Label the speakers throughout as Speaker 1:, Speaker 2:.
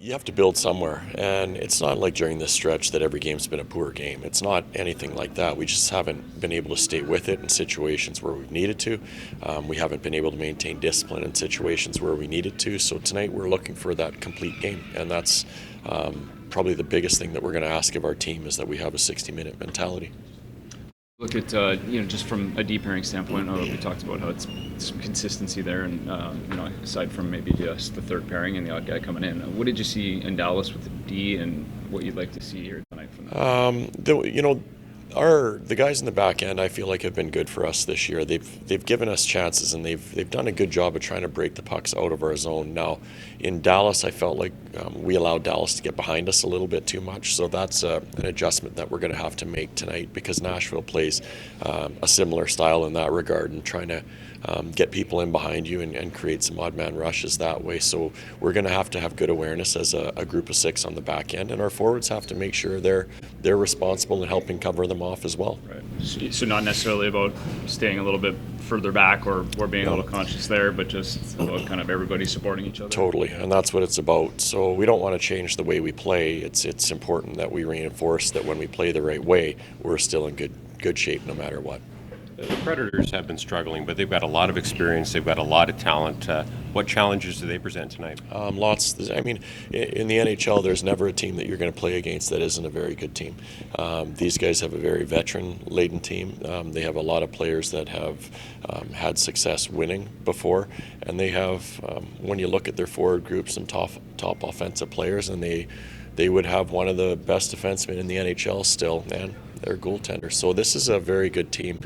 Speaker 1: You have to build somewhere, and it's not like during this stretch that every game's been a poor game. It's not anything like that. We just haven't been able to stay with it in situations where we've needed to. We haven't been able to maintain discipline in situations where we needed to. So tonight we're looking for that complete game, and that's probably the biggest thing that we're going to ask of our team is that we have a 60-minute mentality.
Speaker 2: Look at just from a deep pairing standpoint. We talked about how it's some consistency there, and aside from maybe just the third pairing and the odd guy coming in, what did you see in Dallas with the D, and what you'd like to see here tonight from them?
Speaker 1: The guys in the back end, I feel like, have been good for us this year. They've given us chances, and they've done a good job of trying to break the pucks out of our zone. Now, in Dallas, I felt like we allowed Dallas to get behind us a little bit too much. So that's an adjustment that we're going to have to make tonight, because Nashville plays a similar style in that regard, and trying to get people in behind you and create some odd man rushes that way. So we're going to have good awareness as a group of six on the back end, and our forwards have to make sure they're responsible in helping cover them off as well.
Speaker 2: Right. So not necessarily about staying a little bit further back or being a little conscious there, but just about kind of everybody supporting each other.
Speaker 1: Totally, and that's what it's about. So we don't want to change the way we play. It's important that we reinforce that when we play the right way, we're still in good shape no matter what.
Speaker 3: The Predators have been struggling, but they've got a lot of experience. They've got a lot of talent. What challenges do they present tonight?
Speaker 1: Lots. I mean, in the NHL, there's never a team that you're going to play against that isn't a very good team. These guys have a very veteran-laden team. They have a lot of players that have had success winning before, and they have, when you look at their forward group, some top offensive players, and they would have one of the best defensemen in the NHL still, and their goaltender. So this is a very good team,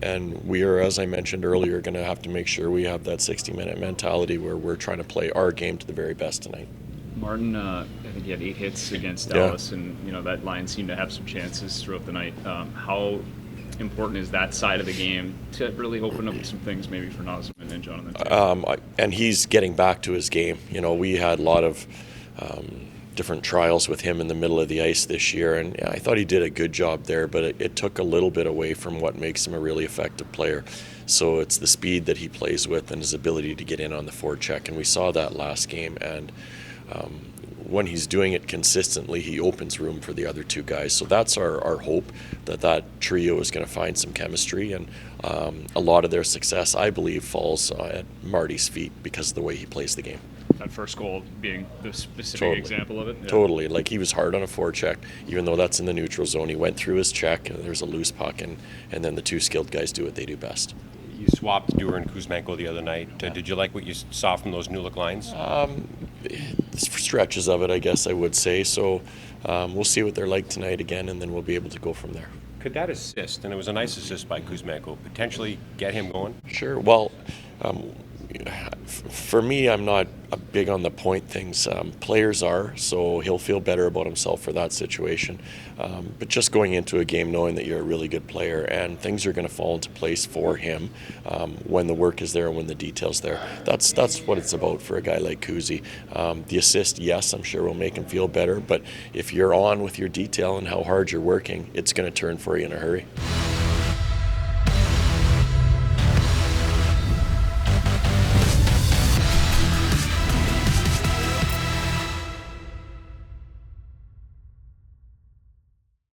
Speaker 1: and we are, as I mentioned earlier, going to have to make sure we have that 60-minute mentality where we're trying to play our game to the very best tonight.
Speaker 2: Martin, I think he had 8 hits against Dallas, and that line seemed to have some chances throughout the night. How important is that side of the game to really open up some things maybe for Nozman and Jonathan?
Speaker 1: And he's getting back to his game. We had a lot of different trials with him in the middle of the ice this year, and I thought he did a good job there, but it took a little bit away from what makes him a really effective player. So it's the speed that he plays with and his ability to get in on the forecheck, and we saw that last game, and when he's doing it consistently, he opens room for the other two guys. So that's our hope, that trio is going to find some chemistry, and a lot of their success, I believe, falls at Marty's feet because of the way he plays the game.
Speaker 2: That first goal being the specific example of it? Yeah.
Speaker 1: Totally. Like, he was hard on a forecheck, even though that's in the neutral zone. He went through his check, and there's a loose puck, and then the two skilled guys do what they do best.
Speaker 3: You swapped Dewar and Kuzmenko the other night. Did you like what you saw from those new look lines?
Speaker 1: Stretches of it, I guess I would say. So we'll see what they're like tonight again, and then we'll be able to go from there.
Speaker 3: Could that assist, and it was a nice assist by Kuzmenko, potentially get him going?
Speaker 1: Sure. Well, for me, I'm not big on the point things. Players are, so he'll feel better about himself for that situation. But just going into a game knowing that you're a really good player and things are going to fall into place for him when the work is there and when the detail's there. That's what it's about for a guy like Kuzi. The assist, yes, I'm sure will make him feel better, but if you're on with your detail and how hard you're working, it's going to turn for you in a hurry.